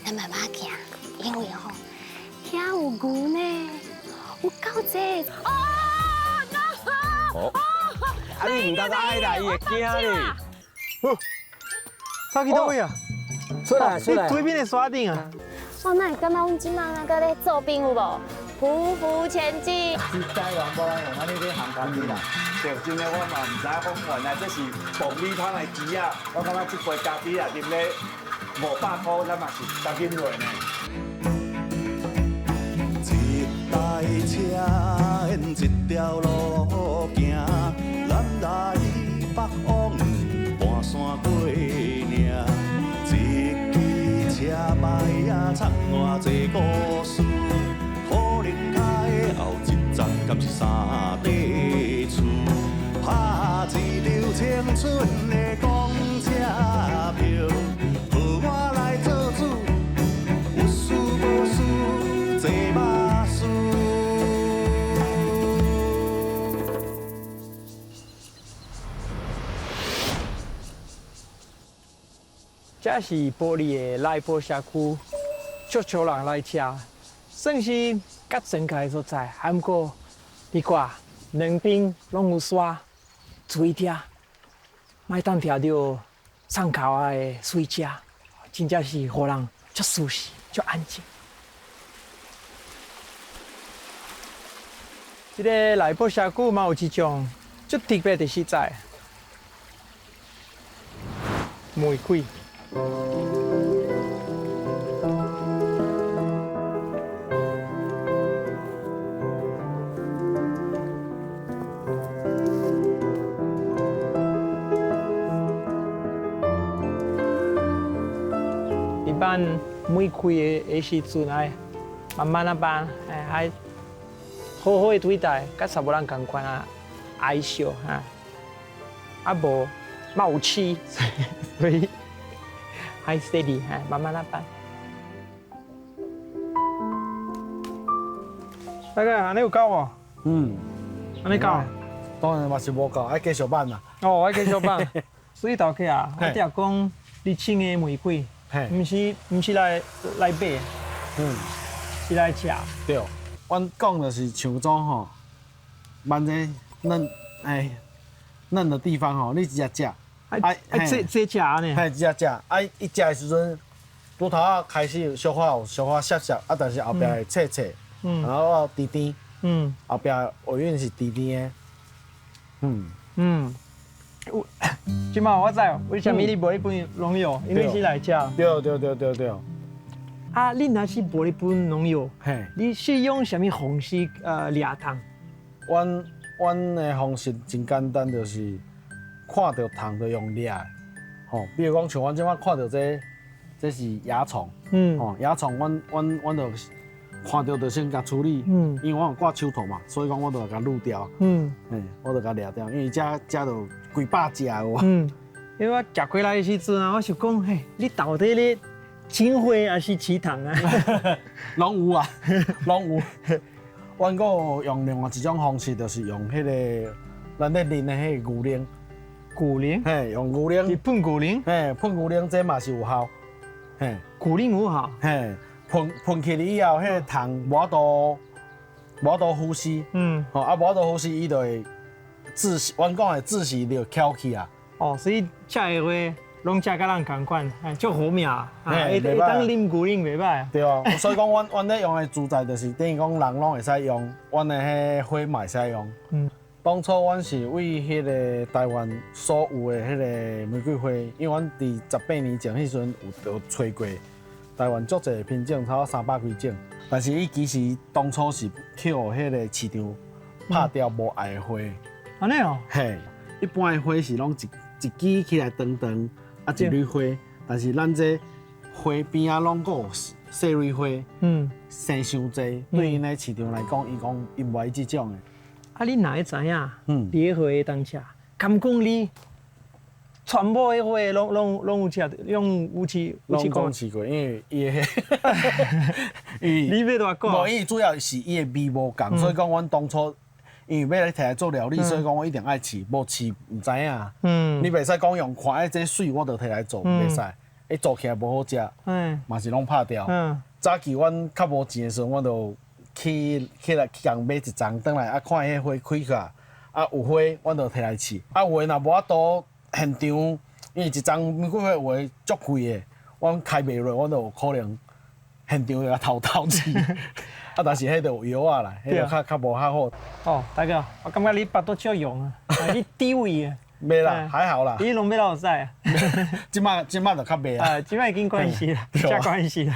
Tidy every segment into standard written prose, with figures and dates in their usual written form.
咱慢慢行，因为吼，遐有牛呢，有够济。哦，啊你唔当爱啦，伊会惊咧。走去倒位啊？出来你对面的山顶啊？我哪会感觉阮即马那个咧做兵有无？匍匐前进。是台湾无人用安尼咧行工机啦。对，真诶，我嘛唔知讲原来这是爆米花的机啊！我感觉这杯咖啡啊，啉咧500块，咱嘛是当紧落呢。一台车沿一条路行，南来北往半山过岭。一支车牌啊，藏偌济故事。可能开后一站，敢是三地厝？拍一张青春的公车票，予我来做主，有事无事坐巴士。这是玻璃的来波社区，足少人来吃，算是较正解的所在。还毋过，你看两边拢有山，注意听，莫当听到窗口啊的水声，真正是互人足舒适、足安静。这个来波社区嘛有一种足特别的所在，玫瑰。一般玫瑰的时阵爱慢慢啊办，爱好好的对待，甲查某人共款啊，爱笑哈，啊无冒气，所以爱 steady 哈，慢慢啊办。大概安尼有够无？安尼够？当然嘛是无够，爱继续办啦。哦，我继续办。所以头家啊，我听讲你种的玫瑰。毋是来买，是来吃。对，阮讲的是像种吼，万个嫩的地方吼，你直接食。这食呢？嘿，直接食。伊食的时阵，拄头啊开始小可有小可涩涩，啊，但是后壁会脆脆，然后甜甜，后壁尾韵是甜甜的，即马我知为什么你无一本农药，因为是来吃。对。啊，你若是无一本农药，嘿，你是用什么方式掠糖？阮的方式真简单，就是看到虫就用掠的，吼，比如讲像阮即马看到这是蚜虫，吼，蚜虫，阮就看到就先甲处理，因为我有挂手套嘛，所以讲我就甲撸掉，我就甲掠掉，因为遮就几百只有。因为我食过来的时阵啊，我想讲，嘿，你到底咧青花还是吃糖啊？拢有啊，拢有。阮阁有用另外一种方式，就是用迄个咱咧啉的迄个牛奶。牛奶？嘿，用牛奶。你喷牛奶？嘿，喷牛奶这嘛是有效。嘿，牛奶有效。嘿，喷起以后，迄个糖无多呼吸。吼啊，无多呼吸，伊就会窒息。阮讲的窒息就翘起啊。哦，所以食的话，拢食甲咱同款，足好命啊！会当啉牛奶袂歹。对啊，所以讲阮咧用的主材就是等于讲人拢会使用，阮的迄花嘛会使用。当初阮是为迄个台湾所有的迄个玫瑰花，因为阮伫18年前迄阵有找过台湾足侪品种，差不多300几种，但是伊其实当初是去互迄个市场拍掉无爱的花。安尼哦？嘿，一般的花是拢一支起来长长，啊一蕊花，但是咱这花边啊拢有细蕊花，生伤济，对因个市场来讲，伊讲伊无爱即种的。啊，你哪会知影？你的花会当吃？敢讲你全部的花拢有吃，用有吃过？试过，因为伊的你要多讲？无，伊主要是伊的味无共，所以讲阮当初。因为要来摕来做料理，所以讲我一定爱试，无试唔知影。你袂使讲用看，这水我就摕来做，袂使。伊做起来无好食，嗯嘛是拢拍掉。嗯，早期阮较无钱的时候，阮就起来共买一丛转来，啊看迄花开起来，啊有花，阮就摕来试。啊有的若无法度现场，因为一丛玫瑰花有的足贵的，阮开袂落，阮就有可能现场就甲偷试。啊，但是迄就有药啊啦，迄就较无较好。哦，大哥，我感觉你巴肚少用啊，你低位啊，袂啦，还好啦。你拢要老使啊，即摆就较袂啊。即摆已经关系了，加关系了。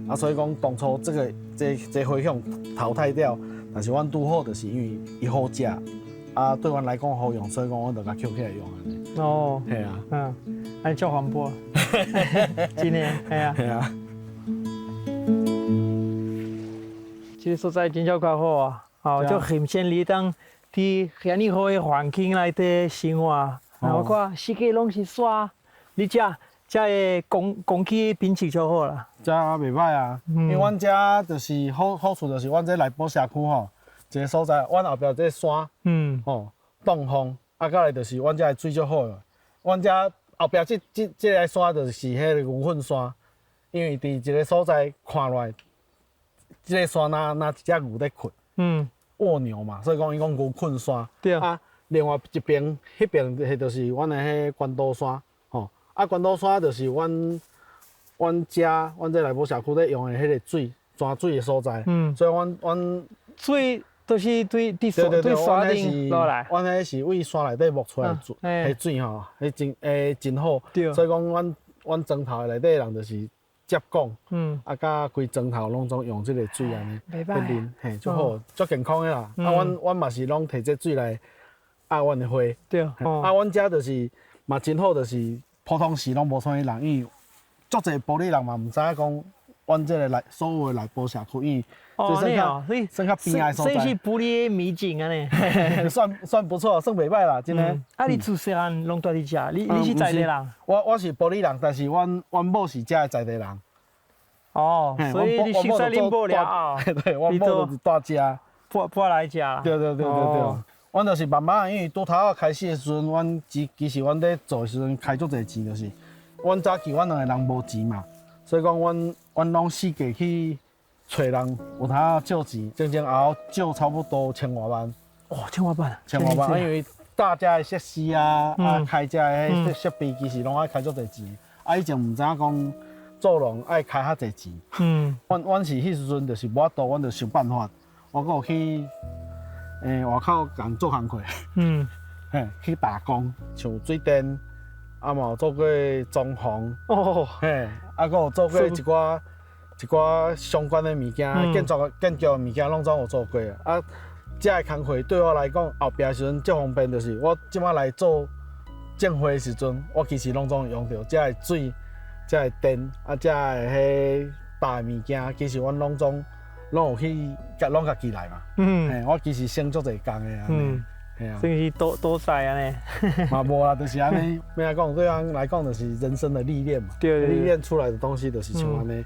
啊，所以讲当初这花向淘汰掉，但是阮拄好就是因为伊好食，啊对阮来讲好用，所以讲阮就甲捡起来用安尼。哦，系啊，安尼足环保，真诶，系啊。系啊。这个所在真正较好啊，哦，就很先你当伫遐尼好的环境内底生活，我看四界拢是沙，你遮的空气品质就好啦。遮袂歹啊，因为阮遮就是好处就是阮这内埔社区吼，一个所在，阮后壁这山，吼挡风，啊，再来就是阮遮的水足好个，阮遮后壁这个山就是迄个牛粪山，因为伫一个所在看落来。这个山那一只牛在困，卧牛嘛，所以讲伊讲牛困山。对啊，另外一边迄边迄就是阮的迄关渡山，吼。啊，关渡山就是阮这内埔社区咧用的迄个水泉水的所在。所以阮水都是对山顶落来。阮迄是为山内底冒出来的水，迄水吼，迄真好。所以讲阮庄头的内底人就是。接讲，啊，甲规庄头拢总用即个水安尼去啉，嘿，足好，足健康的啦。啊，阮嘛是拢摕这水来压阮的花。对，啊，阮遮就是嘛真好，就是普通时拢无啥物人，因为足侪玻璃人嘛毋知影讲阮这个所有的内埔社区，因为算较边仔所在。所以是玻璃的秘境安尼。算不错，算袂歹啦，真诶。啊，你自细汉拢住伫遮，你是在地人？我是玻璃人，但是阮某是遮的在地人。哦，所以你熟悉恁某了对，阮某就是住遮，搬来遮啦。对。阮就是慢慢，因为拄头仔开始的时阵，阮其实阮咧做的时阵开足侪钱，就是阮早期阮两个人无钱嘛，所以讲阮拢四界去找人有通借钱，前后借差不多1000多万。哦，1000多万，1000多万，因为大家的设施啊，开遮的设备其实拢爱开足侪钱，以前毋知影讲。做人爱开较侪钱，阮是迄时阵就是无法度，阮就想办法，我搁有去外口共做工课，嘿，去打工，像水电，啊嘛有做过装潢，嘿，啊搁有做过一寡相关的物件，建筑的物件拢总有做过啊。遮个工课对我来讲，后壁时阵最方便就是我即摆来做种花的时阵，我其实拢总用到遮个水。遮个电啊，遮个迄大物件，其实阮拢有去拢家己来嘛。我其实省足侪工的啊。系啊。算是多赛安尼。嘛无啦，就是安尼。咩讲？对人来讲，就是人生的历练嘛。对。历练出来的东西就是像安尼。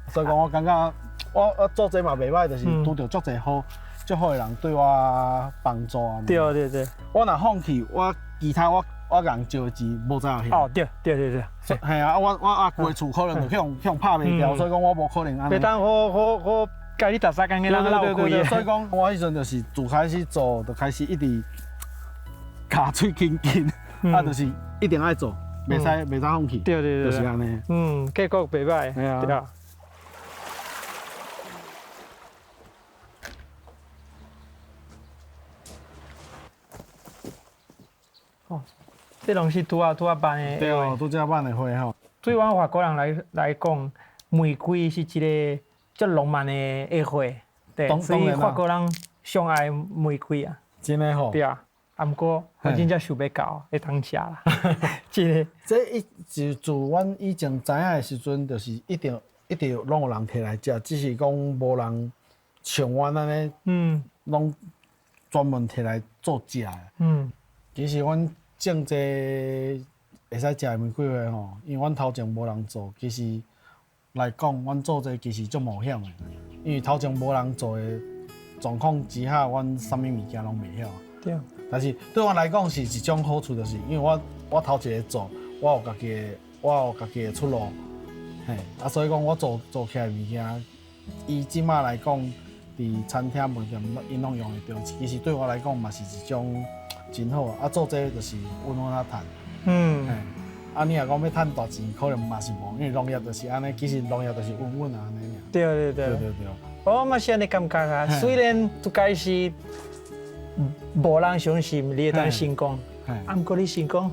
所以讲，我感觉我做这嘛袂歹，就是拄着足侪足好的人对我帮助啊。对。我若放弃，我其他我人借的钱无再有去。哦，对。系啊，我阿舅的厝可能就向拍袂掉，所以讲我无可能安尼。袂当好，家己逐三工个人闹开的。所以讲，我迄阵就是自开始做，就开始一直卡嘴紧，啊，就是一定爱做，袂使放弃。对。就是安尼。结果袂歹。系啊。这拢是拄啊办的。对哦，拄只办的花吼。对阮法国人来讲，玫瑰是一个足浪漫的花，对，所以法国人上爱玫瑰啊。真诶吼。对啊，啊毋过我真正想要到，会当食啦。真诶。这自阮以前知影的时阵，就是一定拢有人摕来食，只是讲无人像阮安尼，拢专门摕来做食的。其实阮种这会使食的玫瑰花吼，因为阮头前无人做，其实来讲，阮做这其实足冒险的，因为头前无人做的状况之下，阮啥物物件拢袂晓。对。但是对阮来讲是一种好处，就是因为我头一个做，我有家己的我有家己的出路，嘿，所以讲我做起来物件，伊即马来讲，伫餐厅饭店因拢用得着，其实对我来讲嘛是一种真好做这就是稳稳啊赚，嘿，你若讲要赚大钱，可能嘛是无，因为农业就是安尼，其实农业就是稳稳安尼尔。对。对。我嘛是安尼感觉啊，虽然一开始无人相信你会当成功，毋过你成功，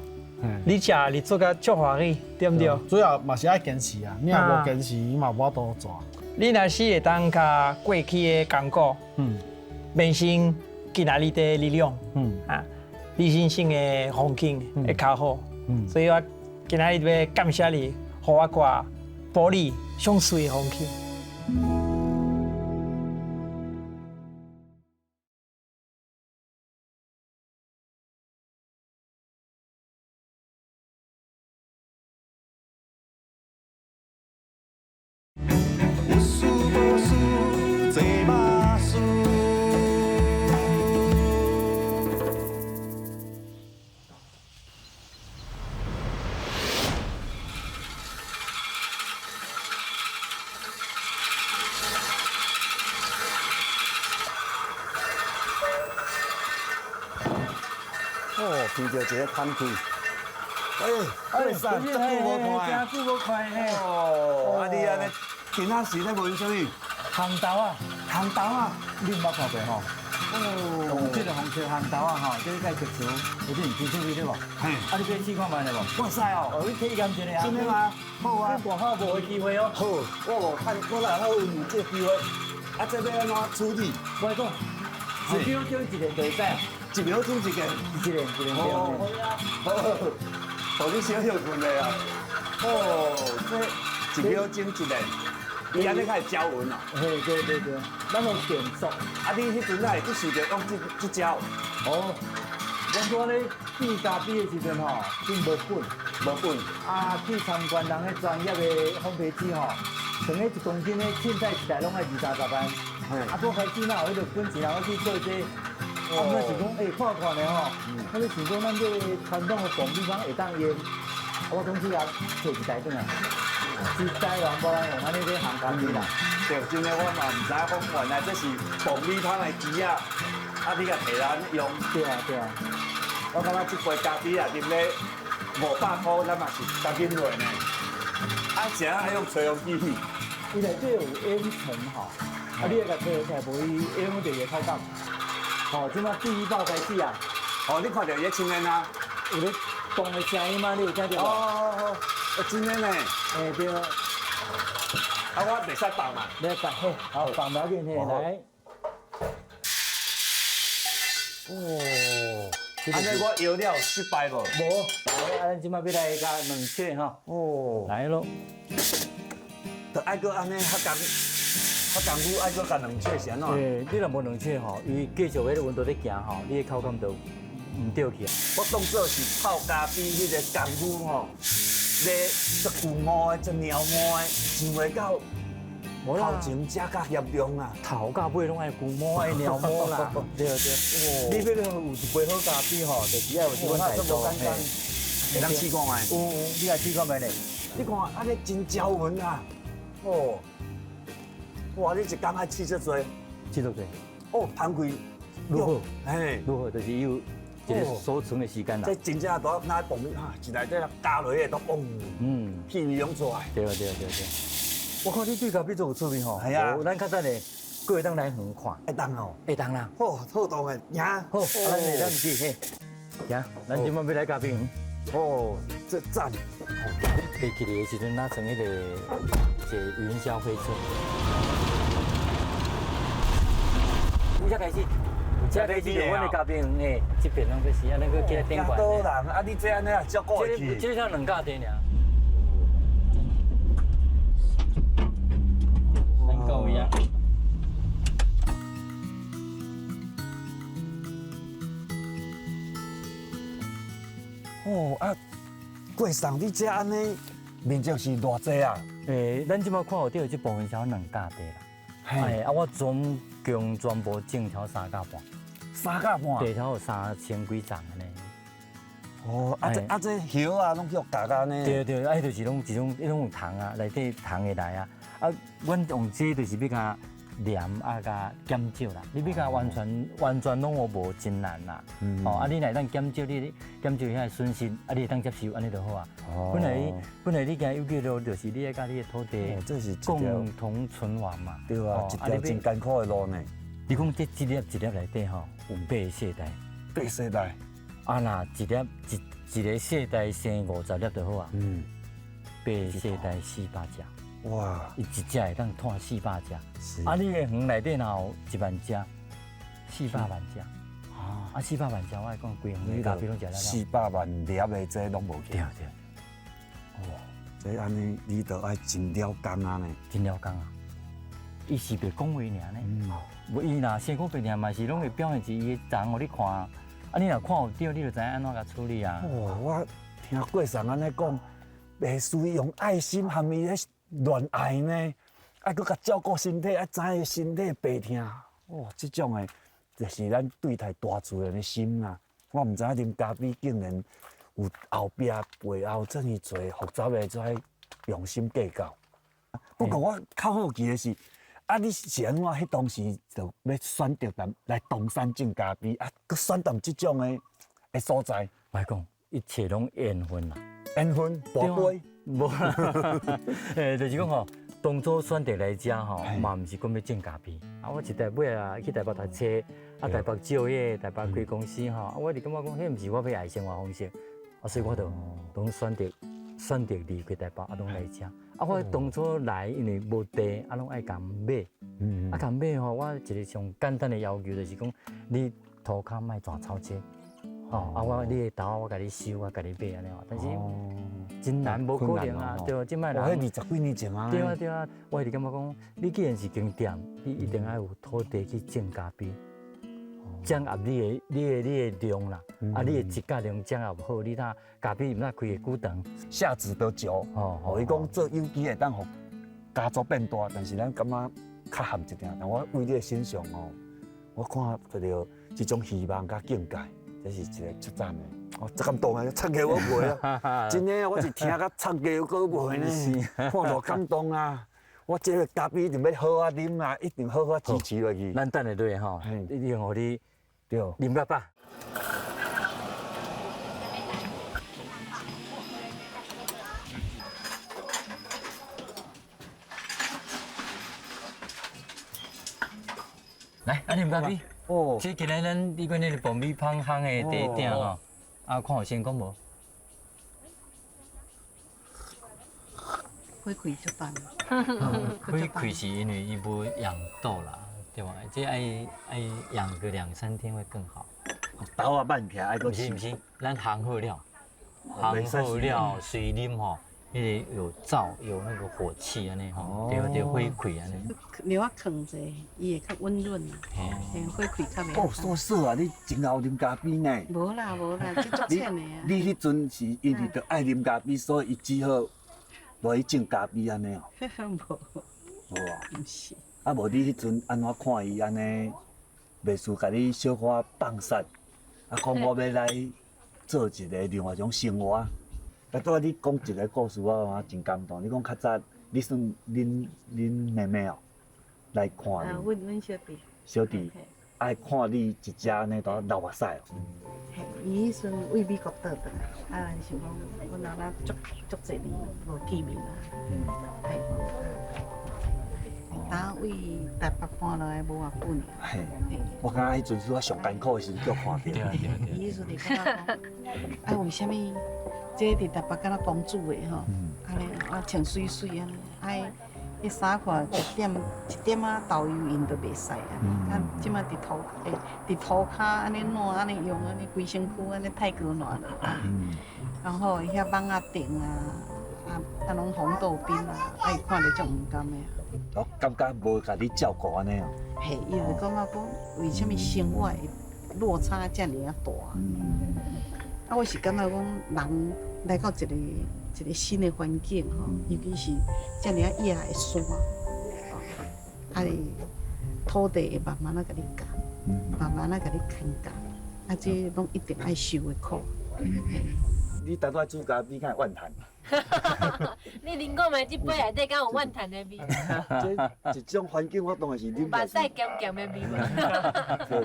你食你做甲足欢喜，对毋对？主要嘛是爱坚持啊，你若无坚持，伊嘛无法度做。你若是会当甲过去的功果，变成今仔日的力量，你人生的风景会较好。所以我今仔日要感谢你，互我挂玻璃上水的风景。有事无事坐马术。闻到一个空气，哎，真久无看，真久无看嘿。哦，你安尼今仔时咧闻啥物？红豆啊，红豆啊，你毋捌看过吼？哦，这个红色红豆啊吼，这个介特殊，有点天趣味对无？嘿，你可以试看卖咧无？哇塞哦，你体验一下啊。真的吗？好啊，你大好无的机会哦。好，我看我来好有这个机会，这要安怎处理？我讲，1秒钟一个就会使啊。 1秒钟一个，一个对。好，你小休困的啊。哦，这1秒钟一个，伊安尼开始招魂啊。嘿，对，咱有电速。你迄阵会去试着用这招？哦，我咧比咖啡的时阵吼，真无本。无本。去参观人迄专业的烘焙机吼，像迄1公斤的凊彩一台拢爱20-30万。我开始哪有迄个本钱，我去做这。 我是讲，看看咧吼，我咧想讲，咱这传统的爆米花会当用，我总是也做一台转来，实在人无人用安尼咧烘咖啡啦。对，真的我嘛唔知讲原来这是爆米花的机啊，你甲摕来用。对啊。我感觉这杯咖啡啊，啉咧500块，咱嘛是甲啉落呢。食爱用吹风机。伊内底有烟尘吼，你会甲吹起来，无伊烟就会太淡。 哦，即马第一爆开始啊！哦，你看到伊咧清烟啊？有咧动的声音吗？你有听到无？哦，真的呢。对。我袂使放嘛。你放嘿，好放不要紧嘿，来。哦。安尼我摇了失败无？无，咱即马要来加两切哈。哦。来咯。就爱搁安尼较功夫，爱搁加2切是安怎？你若无2切吼，伊继续迄个温度咧行吼，你的口感就唔对去啊。我当做是泡咖啡迄个功夫吼，咧足牛毛的、足猫毛的，上袂到头前食甲严重啊。头甲尾拢爱牛毛的、猫毛啦。对。你要有一杯好咖啡吼，就是要有这款态度。会当试看卖。你来试看卖咧。你看，安尼真招魂啊！哦。 哇！你一工爱试这多，试多多。哦，摊开如何？嘿，如何？就是有一个收存的时间啦。这真正大那爆米花，一内底加落去都嘣，气味涌出来。对。我看你对咖啡做有趣味吼。系啊。咱较等下，过会当来远看。会当哦。会当啦。哦，好当的，行。好，咱下当去嘿。行，咱今晚要来咖啡园。哦，这赞。飞起的时阵，咱乘迄个云霄飞车。 你才开始，才开始就阮的咖啡园嘿，这边拢就是安尼个起来顶管。多人啊，你这安尼啊，照顾会去。这像2架地尔。能够呀。哦啊，过上你这安尼，面积是偌济啊？咱即摆看有对这部分是2架地啦。我总共全部整条3架半。3架半。地条有3000几丛安尼。哦，这叶啊，拢叫夹夹呢。对对，啊，就是拢有糖啊，内底糖会来啊。啊，阮用这就是要甲黏啊，甲减少啦。你要甲完全拢无真难啦。哦，啊，你来当减少你减少遐损失，啊，你会当接受，安尼就好啊。本来你讲有叫做就是你要甲你的土地这是共同存亡嘛。对啊，一条真艰苦的路呢。你讲这一粒内底吼有8个世代。八世代。啊，那一个世代生50粒就好啊。8个世代400只。哇！伊一只会当拖400只。啊，你的园内底若有1万只，400万只。啊，400万只，我来讲规园的咖啡拢食了。400万粒的这拢无对对。哦，这安尼你都爱真了工啊呢。真了工啊！伊是袂讲话尔呢。无伊若生过病嘛是拢会表现一伊的长互你看啊。啊，你若看有对，你就知影安怎甲处理啊。哦，我听过上安尼讲，袂需用爱心含伊咧乱爱呢，啊，佮甲照顾身体，啊，知影身体病痛。哦，这种的，就是咱对待大自然的心啊。我唔知影啉咖啡竟然有后壁背后这么多复杂的这用心计较。不过我较好奇的是。啊！你是安怎？迄当时就要选择来东山种咖啡，啊，佮选择即种的所在。我讲，一切拢缘分啦。缘分，跋杯。无啦，就是讲吼，当初选择来遮吼，嘛毋是讲要种咖啡。啊，我一台尾啊去台北读册，啊台北就业，台北开公司吼，啊我就感觉讲，迄毋是我要爱生活方式，啊所以我就拢选择离开台北，啊拢来遮。啊，我当初来，因为无地，啊，拢爱共买。啊，共买吼，我一个上简单的要求就是讲，你涂骹莫全草车。哦，啊，你的豆我甲你收，我甲你买安尼哦。但是真难，无可能啊，对，即摆人。我迄20几年前啊。对啊对啊，我是感觉讲，你既然是经店，你一定要有土地去种咖啡。掌握你的量啦，啊，你的质价量掌握好，你睇咖啡毋那开会久长，下子得久。哦，伊讲做有机会当互家族变大，但是咱感觉较含一点。但我为你的欣赏哦，我看到这种希望甲境界，这是一个出赞的。哦，这感动啊！插旗我袂啊，真的，我是听甲插旗我袂呢，看到感动啊！我这个咖啡一定要好啊啉啊，一定好啊支持落去。咱等下对吼，一定互你。对，啉到饱。来，啊，啉咖啡。哦。这今日咱你讲那个爆米香香的第一点吼，啊，看有先讲无？会开就办。会开是因为伊无养豆啦。对吧？这爱养个2、3天会更好。豆啊慢起来，不是，咱烘好了，烘好了水啉吼，迄个有燥，有那个火气安尼吼，对火开安尼。让我放者，伊会较温润啦。嘿，火开较袂。哦，说说啊，你真爱啉咖啡呢？无啦，这足浅的啊。你迄阵是因为着爱啉咖啡，所以伊只好落去种咖啡安尼哦。无。无啊。毋是。啊，无你迄阵安怎看伊安尼，袂输甲你小可放散，啊，讲我要来做一个另外一种生活。啊，拄仔你讲一个故事，我真感动。你讲较早，你算恁妹妹哦，来看你。阮小弟。小弟爱看你一只安尼都流目屎哦。嘿，伊迄阵为美国倒转来，啊，是讲阮阿妈足侪年无见面啦。嘿。打为台北搬来无偌久呢。嘿，我感觉迄阵是我上艰苦的时阵，叫看到。对。伊迄阵就感觉讲，啊，为虾米这伫台北敢若公主的吼？安尼啊穿水水安尼，啊，迄衫看一点仔豆油用都袂使啊。啊，即摆伫涂骹安尼烂安尼用安尼规身躯安尼太高烂了。然后遐网仔顶啊拢红豆冰啊，啊，伊看着足毋甘的。我感觉无甲你照顾安尼哦。嘿，伊就感觉讲，为什么生活的落差遮尔啊大？啊，我是感觉讲，人来到一个新的环境吼，尤其是遮尔啊野的山，啊，土地会慢慢啊甲你教，慢慢啊甲你牵教，啊，这拢一定爱受的苦。你当初煮咖啡敢会怨叹？你啉过嘛？这杯内底敢有怨叹的味？这一种环境，我当然是啉目屎咸咸的味嘛。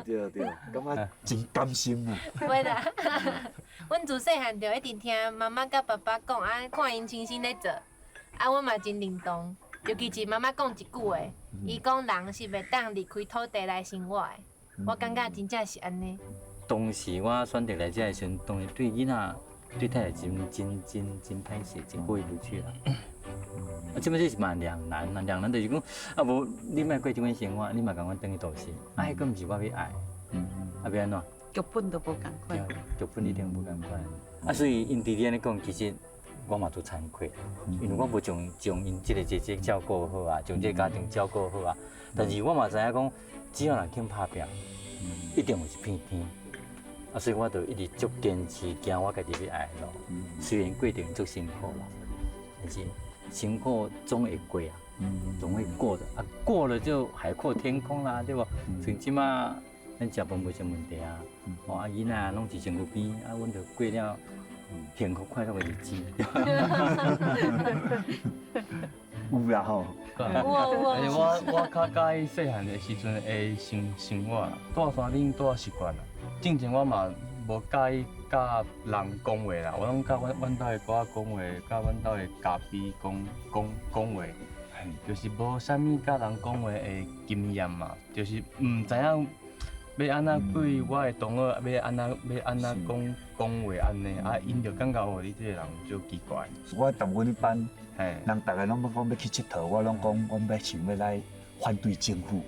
对，感觉真甘心啊！袂啦，阮自细汉就一直听妈妈甲爸爸讲，看因亲身咧做，我嘛真认同。尤其是妈妈讲一句话，伊讲人是袂当离开土地来生活的，我感觉真正是安尼。当时我选择来这的时阵，当然对囡仔、对太太真歹势，真过意不去啦。即摆这是嘛两难就是讲，无你莫过这款生活，你嘛共阮转去都市，迄个毋是我要爱，要安怎？剧本都无共款。剧本一定无共款。所以因弟弟安尼讲，其实我嘛都惭愧，因为我无将因这个姐姐照顾好啊，将这个家庭照顾好啊。但是我嘛知影讲，只要人肯打拼，一定有一片天。所以我就一直足坚持行我家己要爱的路。虽然过程足辛苦啦，但是辛苦总会过啊，总会过的。过了就海阔天空啦，对不？像即马咱食饭无啥问题啊，囡仔拢是身躯边，阮就过了幸福快乐的日子。有啦吼。我较介意细汉的时阵的生活，住山顶住习惯啦。之前我嘛无介意甲人讲话啦，我拢甲阮兜的哥仔讲话，甲阮兜的家己讲话，就是无啥物甲人讲话的经验嘛，就是唔知影要安怎对我的同学要安怎讲话安尼，因就感觉你这个人就奇怪。我同阮迄班，人逐个拢讲要去佚佗，我拢讲我想要来反对政府。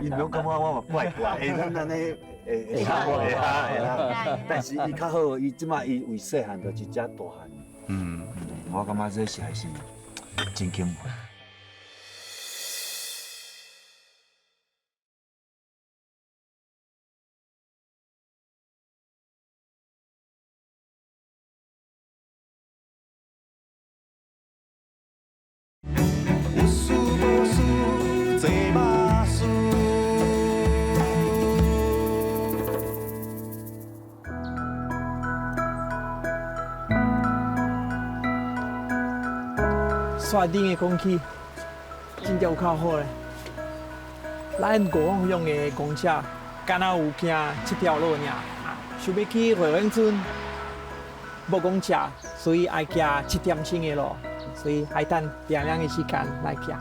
伊拢感觉我嘛怪怪，咱安尼会较怪啊，但是伊较好，伊即马伊为细汉就一只大汉。我感觉这是还是真幸福。有事无事坐马事。山顶的空气真正有较好咧。咱过往用的公车，敢若有行这条路尔，想要去回园村，无公车，所以爱行7点钟的路，所以爱等定的时间来行。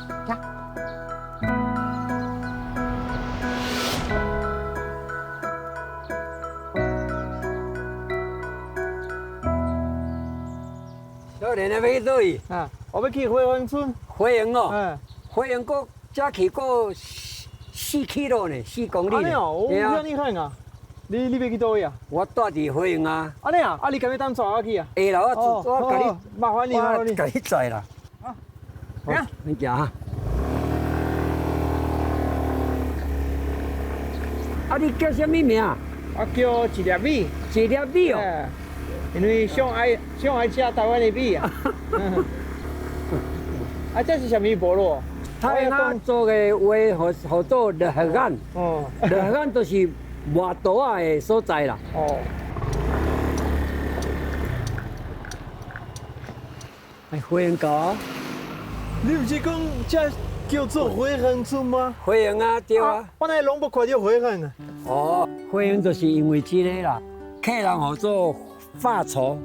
少年要去倒位？我要去回园村。回园哦，回园过才去过4 km 呢，4公里呢。安尼哦，我向你看啊，你要去倒位啊？我住伫回园啊。安尼啊？你敢要当载我去啊？会啦，我甲你，麻烦你，我甲你载啦。好，你行哈。你叫什么名？我叫一粒米。一粒米哦。因为上爱吃台湾的米啊。这是什么部落？台湾做的话，好做热河岸。热河岸就是热岛啊的所在啦。回园高。你不是讲这叫做回园村吗？回园啊，对啊。我那拢不看到回园啊。回园就是因为这个啦，客人好做化槽。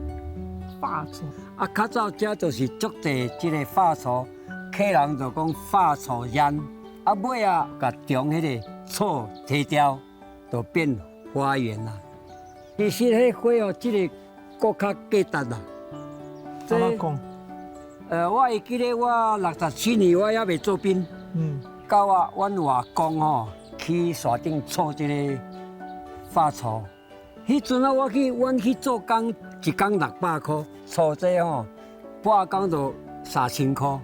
化槽。较早这就是足地这个化槽，客人就讲化槽烟，尾啊，甲中迄个草提掉，就变花园啦。其实迄花哦，这个搁较简单啦。怎么讲？我会记得我67年我还未做兵，到阮外公吼去山顶做这个化槽。迄阵啊，阮去做工，一工600块，做这吼，半工就3000块。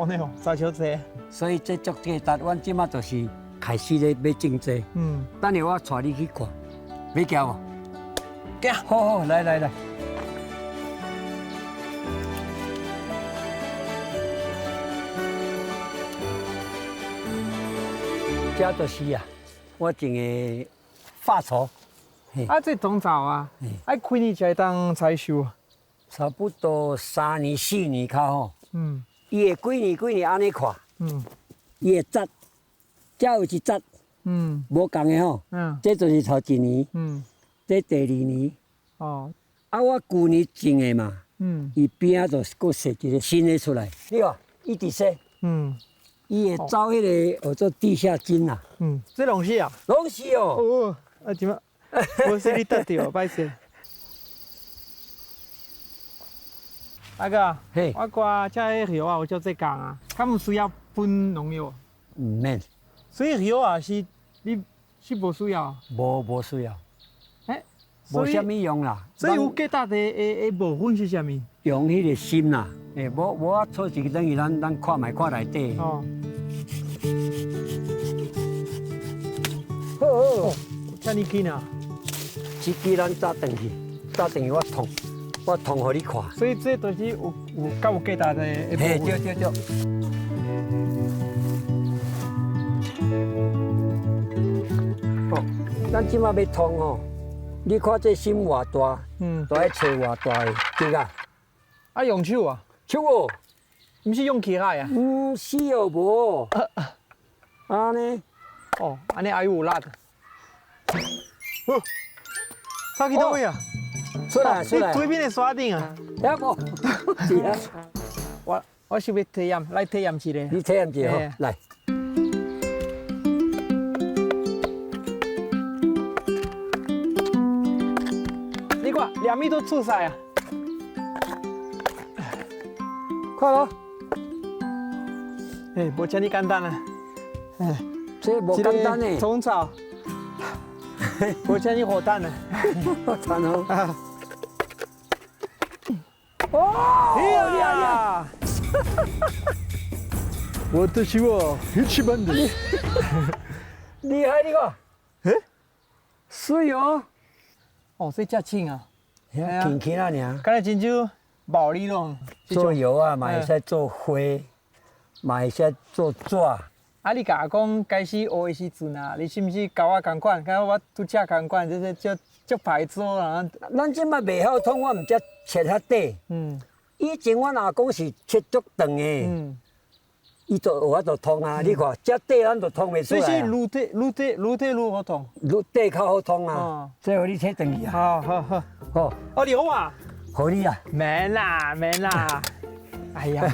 那哦，3小济。所以这足简单，阮即马就是开始咧要种这。等下我带你去看，要行无？行。好，来。这就是啊，我种的化槽。啊，这冬草啊，爱开年才当采收啊。差不多3年4年较好。嗯，伊会几年安尼看。伊会摘，才有一摘。无共的吼。这就是头一年。这第2年。哦。啊，我旧年种的嘛。伊边仔就搁设一个新的出来，你看，伊伫说。伊会走迄个叫做地下茎啦。这拢是啊。拢是哦。哦，啊，怎么？我是你得着，歹势。大哥，我挂这些叶啊，我叫这讲啊，他们需要喷农药。唔免。所以叶啊是，你是无需要。无需要。哎，无啥物用啦。所以有价值的部分是啥物？用迄个心啦，无啊，错一个等于咱看卖内底。哦。好，遮尼紧啊！这支咱早转去我通互你看。所以这都是有较有价值的。嘿，对。哦，咱即马要通吼，你看这心偌大，都爱找偌大的竹啊。啊，用手啊？手哦，毋是用起海啊？唔是哦，无。安尼。哦，安尼还有力。哦，差去倒位啊？出来。你对面的山顶啊？也无。是啊。我想要体验，来体验一下。你体验一下好，来。你看，2米都出晒啊！快咯！无遮尼简单啊！这无简单呢。虫草，无遮尼好蛋啊！好惨哦！哦呀！我的是我一番的。厉害你个！水哦！哦，这遮轻啊！轻轻啊尔。敢若亲像毛里咯。做油啊，嘛会使做花，嘛会使做纸。啊，你甲我讲开始学的时阵啊，你是毋是教我同款？甲我拄则同款，这足歹做啦。咱即摆袂晓通，我毋则切较短。以前阮阿公是切足长的。伊就有法度通啊！你看，遮短咱就通袂出来。所以愈短愈好通。愈短较好通啊！这互你切长去啊！好。哦，你好啊！互你啊！免啦。哎呀，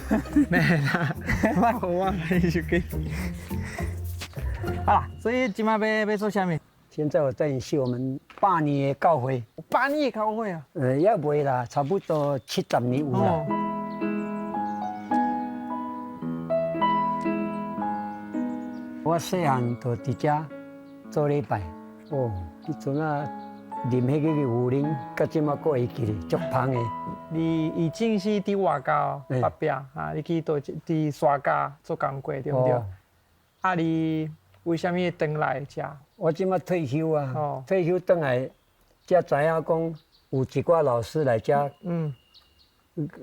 免啦，莫好啊，你就给。好啦，所以今晚要做啥物？现在我带你去我们8年的教会。8年的教会啊？也袂啦，差不多70年有啦。我细汉就伫遮做礼拜。哦，迄阵啊，啉迄个牛奶，到即马阁会记咧，足芳的。你以前是伫外交发表啊，你去伫山家做工过，对不对？啊，你为什么会回来遮？我即马退休啊，退休回来，才知影讲有一寡老师来遮，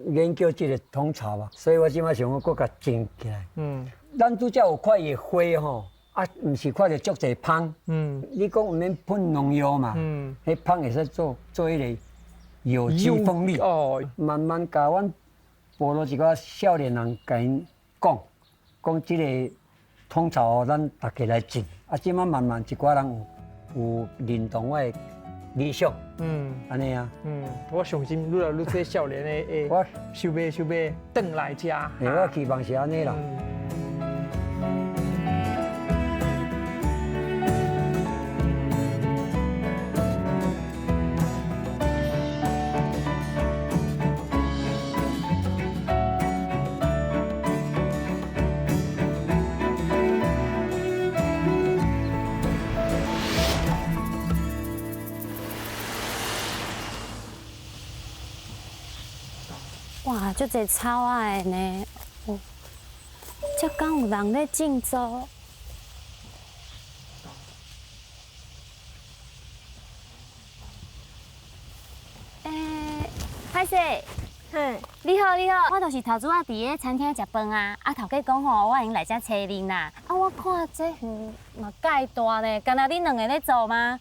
研究这个通草嘛，所以我即马想讲，搁甲种起来。咱拄则有看伊花吼，啊，毋是看到足侪芳。你讲毋免喷农药嘛？迄芳会使做迄个有机蜂蜜。哦，慢慢甲阮部落一个少年人甲因讲即个通草，咱大家来种。啊，即马慢慢一寡人有认同我的理想。安尼啊。我相信愈来愈多少年的我想要回来遮。我期望是安尼啦。哇，足侪草仔的呢！哦，才敢有人咧种植。歹势，你好，我就是头拄仔伫个餐厅食饭啊。啊，头家讲吼，我用来遮找恁啦。啊，我看这鱼嘛介大呢，干那恁两个咧做吗？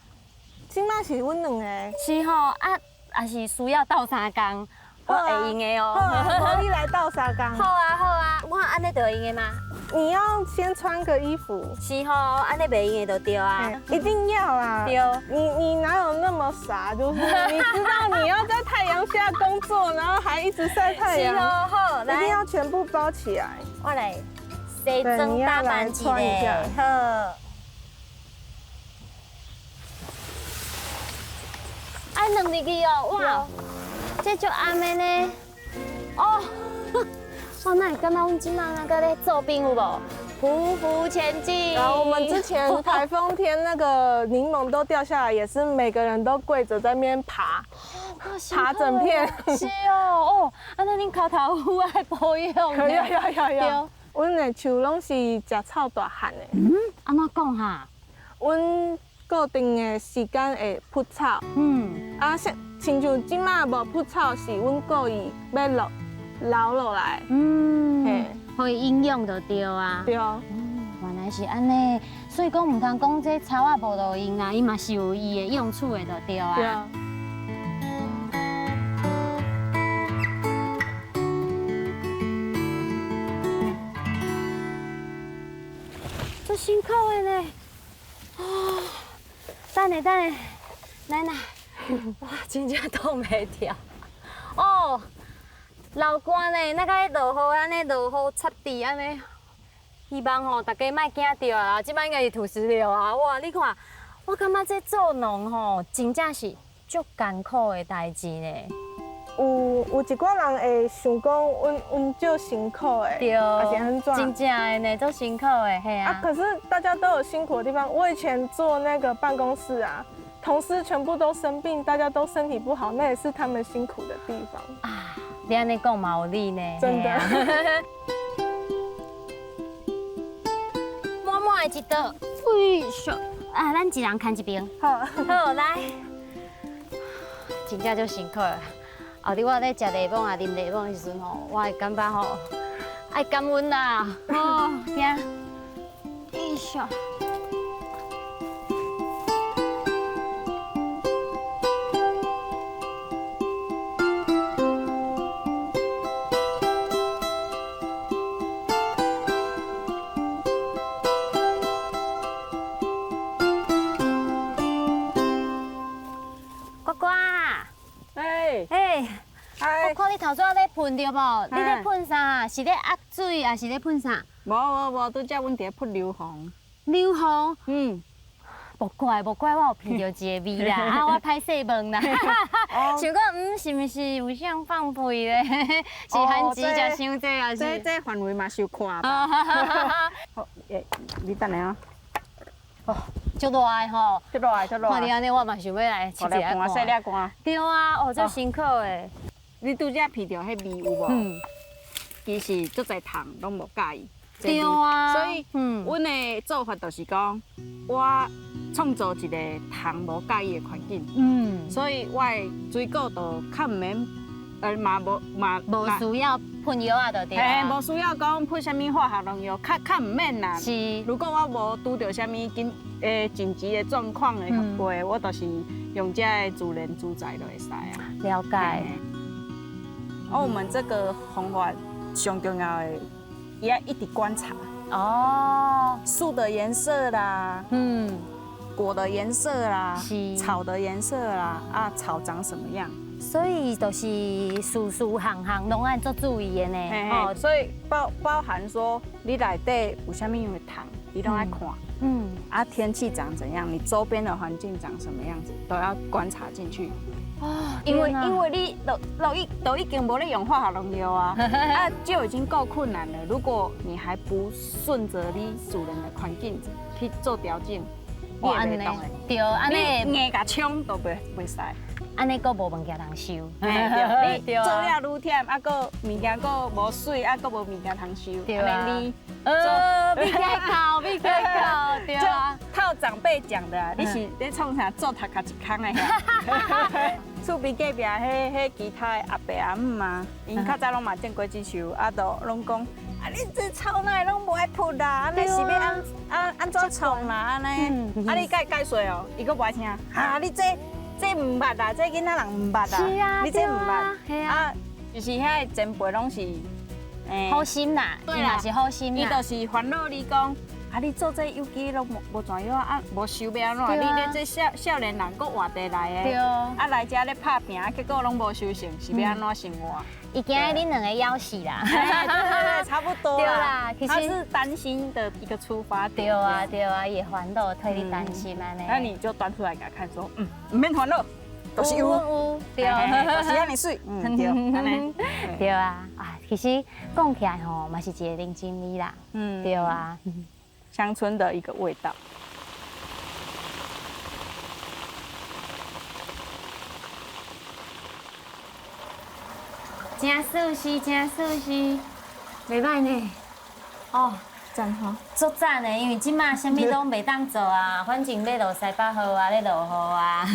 即摆是阮两个。是吼也是需要斗3工，我会用的哦。好，你来斗3工。好啊好啊，我安尼就会用的吗？你要先穿个衣服。是吼，安尼袂用的就对啊。一定要啊！对。你哪有那么傻？就是你知道你要在太阳下工作，然后还一直晒太阳。是哦，好，一定要全部包起来。我来西装打扮一下。好。爱两入去哦，哇，这就暗的呢。哦，我哪会感觉阮即摆那个咧做兵有无？匍匐前进。然后我们之前台风天那个柠檬都掉下来，也是每个人都跪着在那边爬，爬整片。是哦，安尼恁脚头有爱保养。有。阮的树拢是食草大汉的。安怎讲哈？阮固定的时间会铺草。亲像即马无铺草，是阮故意要留落来。互伊营养就对啊。对。原来是安尼，所以讲唔通讲这草啊无路用啦，伊嘛是有伊的用处的就对啊。对。这辛苦的呢。等下，奶奶，哇，真正冻袂掉。哦，流汗呢，那个落雨安尼落雨插地安尼，希望吼大家莫惊着啊！即摆应该是土石流啊！哇，你看，我感觉这做农吼，真正是足艰苦的代志呢。有一寡人会想讲，阮就辛苦的，对，还是很真正的呢，足辛苦的，嘿啊。可是大家都有辛苦的地方。我以前做那个办公室啊，同事全部都生病，大家都身体不好，那也是他们辛苦的地方啊。你安尼讲嘛有理呢，真的。满满的一道，喂咻！啊，咱一人看一边。好，来。真正足辛苦的。后日我咧食柠檬啊、啉柠檬的时阵吼，我会感觉吼爱感恩啦。哦，听，哎咻。呱呱。我看你头先咧喷着无？你咧喷啥？是咧压水，还是咧喷啥？无，拄则阮伫咧喷硫磺。硫磺？无怪，我有闻到一个味啦，啊，我歹势问啦。想讲，是毋是有啥放屁咧？是番薯食伤济啊？是？这范围嘛是有看吧。好，你等下啊。哦，足热的吼。足热。看你安尼，我嘛想要来试一下看。洗了汗。对啊，哦，足辛苦的。你拄则闻到迄味有无？其实足侪虫拢无介意。对啊。所以，阮的做法就是讲，我创造一个虫无介意的环境。所以我的水果就较毋免，无需要喷药啊，就对啊。无需要讲喷啥物化学农药，较毋免啦。是。如果我无拄到啥物紧急的状况的话，我就是用这的自然主材就会使啊。了解。我们这个方法上重要的，也要一直观察。树的颜色啦，果的颜色啦，草的颜色啦，啊，草长什么样？所以就是事项拢爱做注意的呢。所以包含说你内底有啥物样的虫，你都爱看。啊，天气长怎样，你周边的环境长什么样子，都要观察进去。因为你都已经无咧用化学农药啊，就已经够困难了。如果你还不顺着你自然的环境去做调整，你也袂当的。对，安尼硬甲冲都袂使。安尼佫无物件通收。对，你做了愈忝，啊，佫物件佫无水，啊，佫无物件通收。对啊。别开口，对啊。套长辈讲的，你是咧创啥做头壳一空的遐？厝边隔壁迄其他的阿伯阿姆啊，因较早拢嘛种果子树，啊，都拢讲你这草哪拢无爱扑啦，安尼是要安怎创啦安尼？你解说哦，伊佫无爱听。你这唔捌啦，这囡仔人唔捌啦。是啊，你这唔捌。系啊，就是遐前辈拢是好心啦，对啦，是好心伊啦。就是烦恼你讲，你做这有机拢无怎样无收要安怎？你咧这少年人佫换地来的，对，来遮咧拍拼，结果拢无收成，是要安怎生活？伊惊恁两个要死啦。对，差不多对啦，其实他是担心的一个出发点。对啊，对啊，也烦恼，替你担心安尼。那你就端出来给他看，说，唔免烦恼，都是有，对，都是安尼水，对，安尼，对啊，其实讲起来吼，嘛是一个人情味啦，对啊，乡村的一个味道。真舒适，真舒适，袂歹呢。哦，赞吼，足赞的，因为即马啥物拢袂当做啊，反正要落西北雨啊，要落雨啊。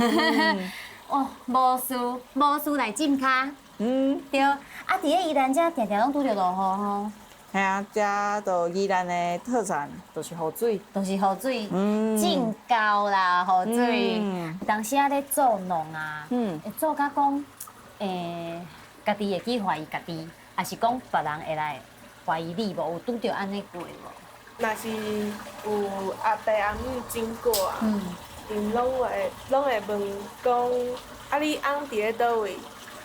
哦，无事来浸卡。对。啊，伫咧宜兰遮定定拢拄着落雨吼。系啊，遮就宜兰的特产就是雨水，就是雨水，真高啦雨水。当时啊咧做农啊，会做甲讲，家己会去怀疑家己，还是讲别人会来怀疑你无？有拄着安尼过无？若是有阿伯阿母经过啊，因拢会问讲，你翁伫咧倒位？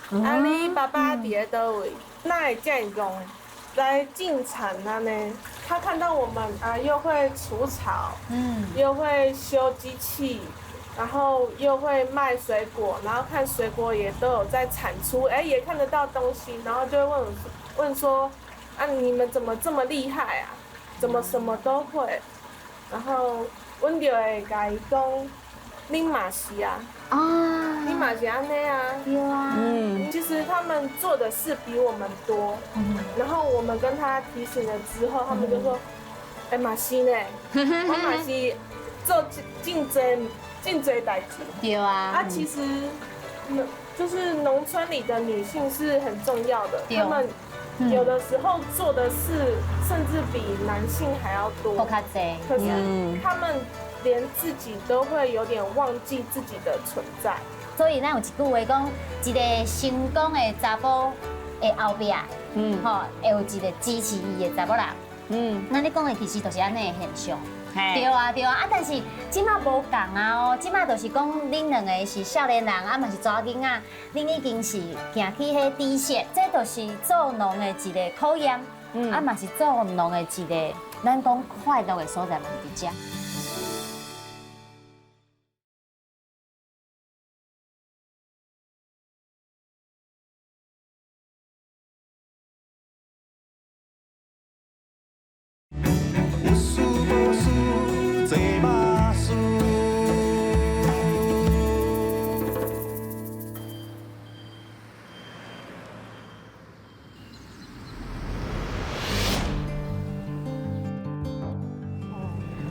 你爸爸伫咧倒位？那会这样讲来进产啊呢？他看到我们啊，又会除草，又会修机器。然后又会卖水果，然后看水果也都有在产出，也看得到东西，然后就会问说，你们怎么这么厉害啊？怎么什么都会？然后阮就会甲伊讲，恁嘛是啊，恁嘛是安尼啊，对啊，其实他们做的事比我们多，然后我们跟他提醒了之后，他们就说，嘛是呢，我嘛是做尽最代志。对啊。其实，就是农村里的女性是很重要的，她们有的时候做的事甚至比男性还要多。可是她们连自己都会有点忘记自己的存在。所以咱有一句话讲，一个成功的查甫的后壁，吼，会有一个支持伊的查某人。那你讲的其实就是安尼的现象。对啊，但是即马无共啊即马就是讲恁两个是少年人，嘛是查囡仔，恁已经是行去迄底线，这就是做农的一个考验，嘛是做农的一个咱讲快乐的所在嘛伫遮。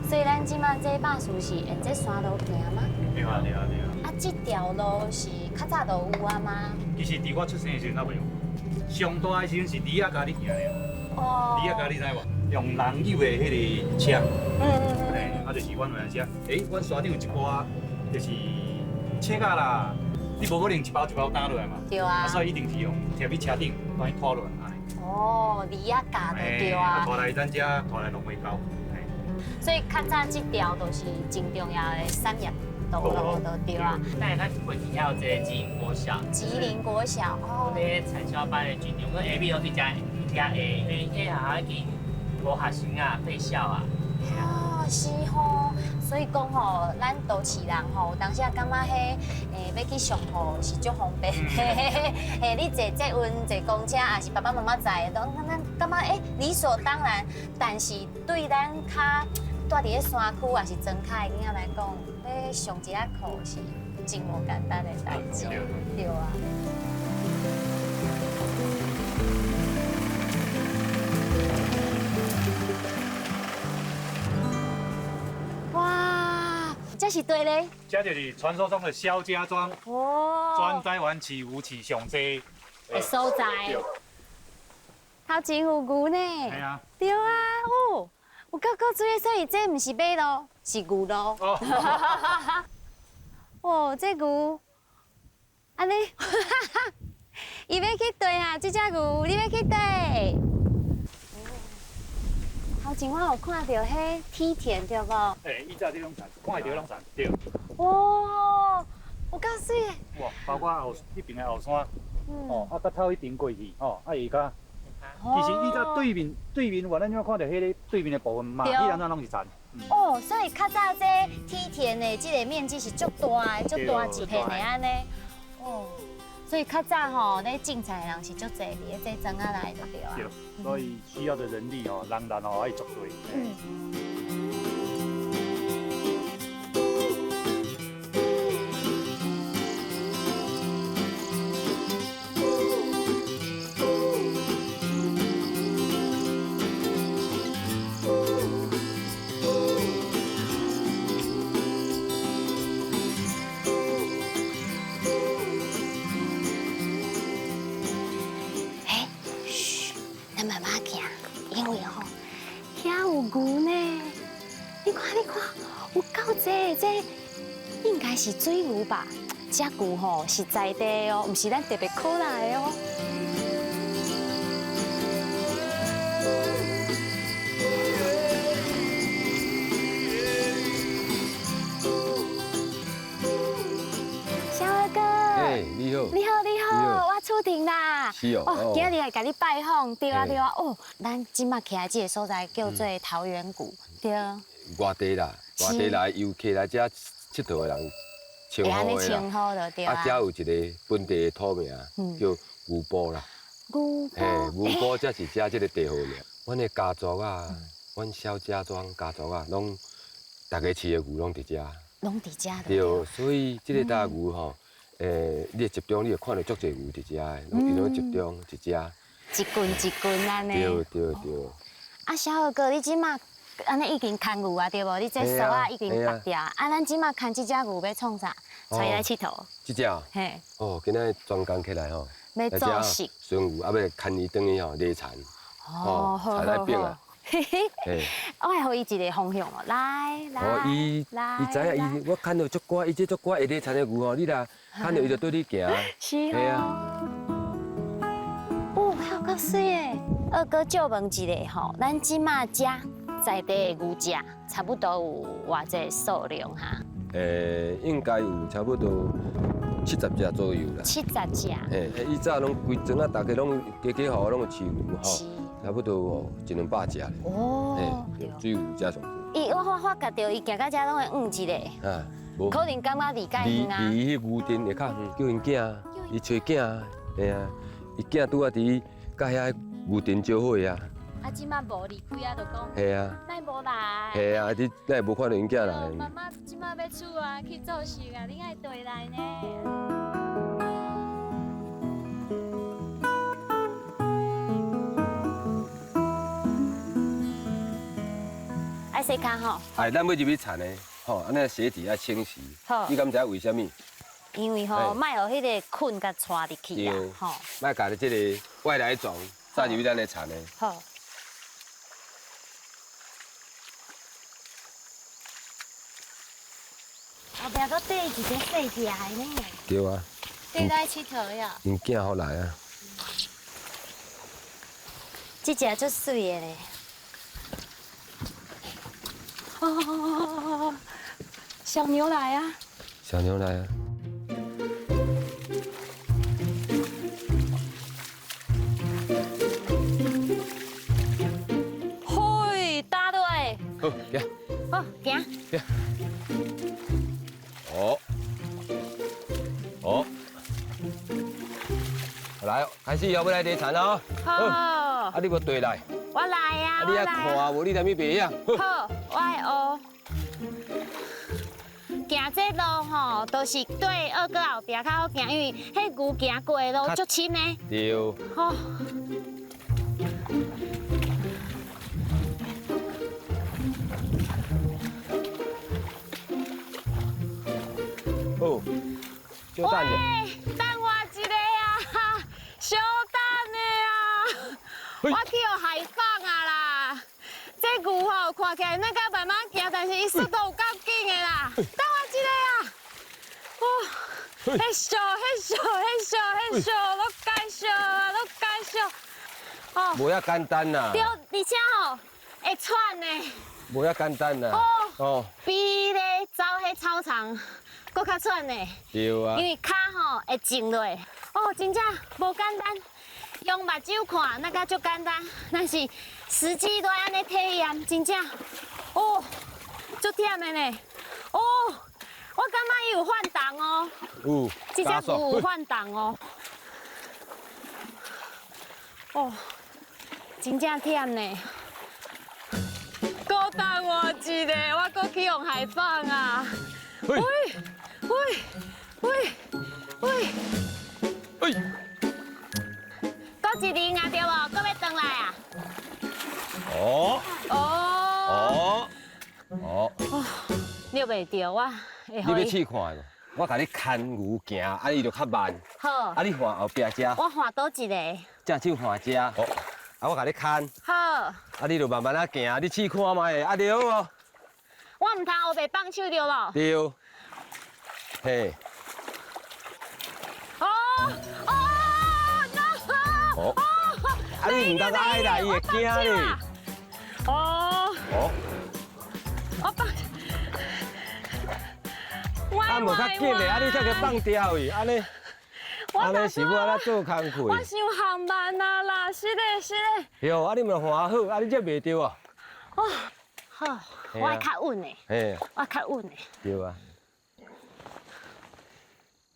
所以咱即马这巴士是沿这山路行吗？对啊。这条路是较早就有啊吗？其实伫我出生的时阵，还袂有。上大的时阵是李亚家己行的。李亚家你知无？用人有的迄个车。就是阮有车。阮山顶有一寡就是车架啦，你无可能一包一包担落来嘛。对啊。所以一定是用贴去车顶，帮伊拖落来安尼。李亚家就对啊。拖来咱遮，拖来龙尾沟。所以较早这条就是真重要的产业道路，就对啊。但是咱附近还有一个吉林国小。吉林国小哦。咧产销班的军用，我下面都伫遮下，因为迄下已经无学生啊，废校啊。是吼，所以讲吼，咱都市人吼，有当时啊感觉迄要去上课是足方便。你坐捷运、坐公车，也是爸爸妈妈载的，咱感觉理所当然。但是对咱较住伫咧山区，也是庄脚的囡仔来讲，要上一下课是真无简单的代志，对啊。哇，这是对嘞。这就是传说中的萧家庄，专栽玩起武器上济的所在。头前有牛呢。系啊。对啊，哦，有够够水，所以这唔是马路，是牛路。哦。哦，这牛，安尼，伊要去对啊，这只牛你要去对。头前我有看到迄梯田对无？诶，以前这种田，看会到拢田，对。哇，有够水的。哇，包括后迄边的后山，哦，啊，甲头迄边过去，哦，啊，伊甲。其实伊甲对面，我咱怎看到迄个对面的部分嘛，伊安怎拢是田。哦，所以较早这梯田的这个面积是足大的，足大一片的安尼。哦，所以较早吼，咧种菜的人是足侪，伫咧这庄仔内就对啊。对，所以需要的人力哦，人哦爱足多。牛呢？你看，有够济，这应该是水牛吧？这牛吼是在地的哦，唔是咱特别考来的哦。小二哥，哎，你好，你好，我厝庭啦。是哦。哦，今日来甲你拜访，对啊。哦，咱即马徛这个所在叫做桃源谷，对。外地啦，外地来游客来这佚佗的人称呼的啦。会安尼称呼就对啦。啊，这有一个本地的土名叫牛埔啦。牛埔。牛埔才是这个地号名。阮的家族啊，阮小家庄家族啊，拢大家饲的牛拢伫遮。拢伫遮。对，所以这个大牛吼。你会集中，你会看到足侪牛伫遮的，伊拢集中一只。一群安尼。对。啊，小二哥，你即马安尼已经牵牛啊，对无？你这手啊已经拔掉。啊，咱即马牵这只牛要创啥？带来佚佗。这只？嘿。哦，今仔专工起来吼。要做事。孙牛啊，要牵伊转去吼犁田。哦，好。来变啊。嘿。我会互伊一个方向哦，来。哦，伊知影，我看到足乖，伊这足乖会犁田的牛吼，你若看到伊就对你行。是啊。哦，还有够水的。二哥借问一下吼，咱即马遮在地的牛只差不多有偌济数量哈？应该有差不多70只左右啦。70只。以早拢规庄啊，大家拢家户拢有饲牛吼，差不多100-200只咧。哦。水牛才上多。我发觉到伊行到遮拢会一个。啊。可能感觉离介远啊。离迄牛阵会较远，叫因囝，伊找囝，嘿啊，伊囝拄啊伫甲遐牛阵招伙啊。啊，即马无离开啊，就讲。嘿啊。奈无来。嘿啊，你奈无看到因囝来。妈妈即马要出啊，去做事啊，你爱回来呢。爱洗骹吼。哎，咱要入去田的。吼，安尼鞋底要清洗。好，你敢知为什么？因为吼，莫互迄个菌甲带入去啊。吼，莫甲这个外来种再入咱的田的。好。后壁搁缀一个细只的呢。对啊。缀来佚佗呀。因囝好来啊。这只足水的咧。哦。小牛来啊！小牛来啊！嘿，答对！好，行。好，行。行。哦。来，开始要来犁田哦。好。啊，你要对来。我来啊！你要看无？你踮去爬啊？好，我会学。行这路吼，都是对二哥后壁较好行，因为迄牛行过的路足深的。对。好。哦，小等者。喂，等我一下啊！小等的啊！我路看起来那个慢慢行，但是伊速度有够紧的啦。等我一下啊！哦，迄小，落介小啊，落介小。哦，无遐简单啦。对，而且吼会喘呢。无遐简单啦。哦。比咧走迄操场搁较喘呢。对啊。因为脚吼会静落。哦，真正无简单。用目睭看那个足简单，但是实际都安尼体验，真正哦，足忝的呢。哦，我感觉伊有换挡哦。有。这只牛有换挡哦。哦，真正忝呢。搁等我一个，我搁去用海放啊。喂。搁一零啊，对无？搁要转来啊？你袂着我，会你要试看无？我甲你牵牛行，啊，伊就较慢。好。啊，你换后壁遮。我换倒一个。正手换遮。好。啊，我甲你牵。好。啊，你就慢慢啊行，你试看卖，啊对无？我唔通后背放手对无？对。嘿。哦，啊你唔当爱啦，伊会惊你。哦。我放。啊，无较紧的，啊你才去放掉伊，安尼是要安怎做工课？我伤行慢啊啦，是嘞。哟，啊你咪换好，啊你才袂着啊。哦，好，我会较稳的。嘿。我较稳的。对啊。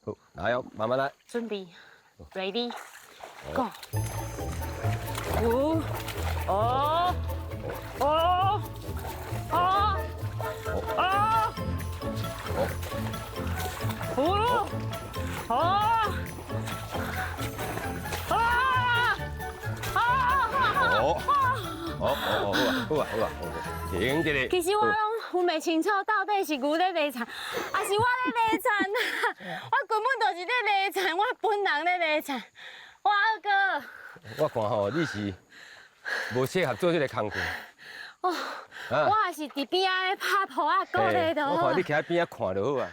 好，来哦，慢慢来。准备 ，ready，go。五，哦，好啊，停一下。其实我拢分袂清楚到底是牛咧犁田，还是我咧犁田啊！我根本就是咧犁田，我本人咧犁田。我二哥。我看吼，你是无适合做这个工课。哦，我也是伫边仔咧拍抱啊，鼓励就好。我看你徛喺边仔看就好啊。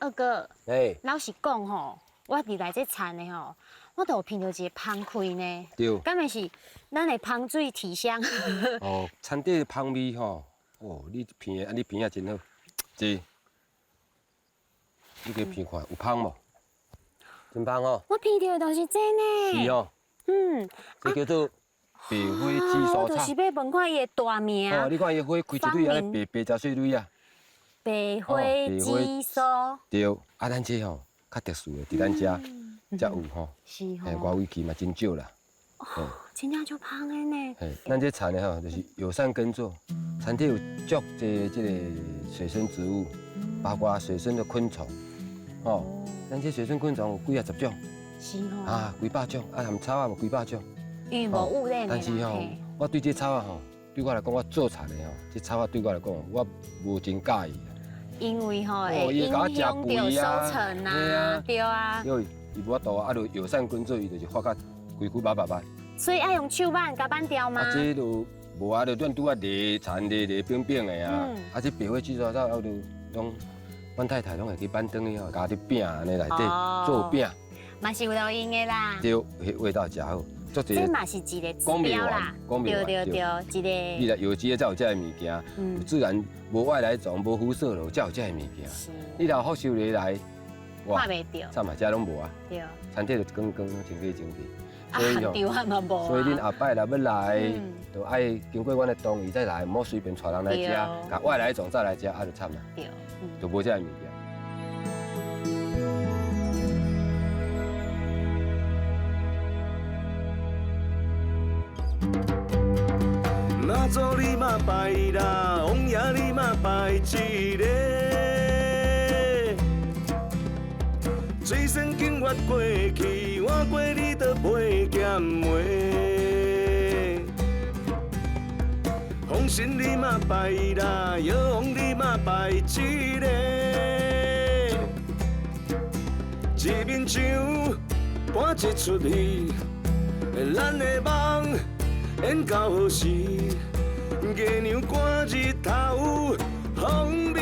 二哥，老实讲吼，我伫来这田的吼，我都有闻到一个芳气呢。对。敢会是咱的芳水体香？哦，田底的芳味吼，哦，你闻的，你闻啊真好，是。你给闻看，有芳无？真芳哦。我闻到的都是这呢。是哦。这叫做白花紫苏草。就是要问看伊的大名。哦，你看伊花开一蕊安尼白汁水蕊啊。白花紫苏。对，啊，咱这吼较特殊的，伫咱遮才有吼。是吼。外围期嘛真少啦。哦，真正就芳的呢。嘿，咱这田的吼，就是友善耕作，田底有足济这个水生植物，包括水生的昆虫，吼，咱这水生昆虫有几啊10种。是吼。啊，几百种，啊，含草啊，有几百种。因为无污染的。但是吼，我对这草啊吼，对我来讲，我做田的吼，这草啊对我来讲，我无真介意。因为吼会影响到收成啊，对啊。因为伊无法度啊，就友善耕作，伊就是发甲规矩白。所以爱用手挽甲挽掉吗？啊，这就无啊，就咱拄啊犁田犁扁的啊，啊这白花紫苏草啊就拢，阮太太拢会去挽转去吼，加啲饼安尼内底做饼。嘛是有路用的啦。对，味道真好。这嘛是一个指标啦，对，一个。你来有机的才有这个物件，有自然无外来种、无辐射咯，才有这个物件。你若福收嚟来，看袂到，啥嘛这拢无啊。对。田底就光光清气。所以嘛无。所以恁后摆若要来，就爱经过阮的同意再来，莫随便带人来食，甲外来种再来食，啊就惨啦。对。就无这个物件。那做你嘛拜啦，王爷你嘛拜一个。水仙经越过去，换过你就袂减袂。风神你嘛拜啦，药王你嘛拜一个。一面墙搬一出戏，咱的梦演到何时？月亮赶日头，风。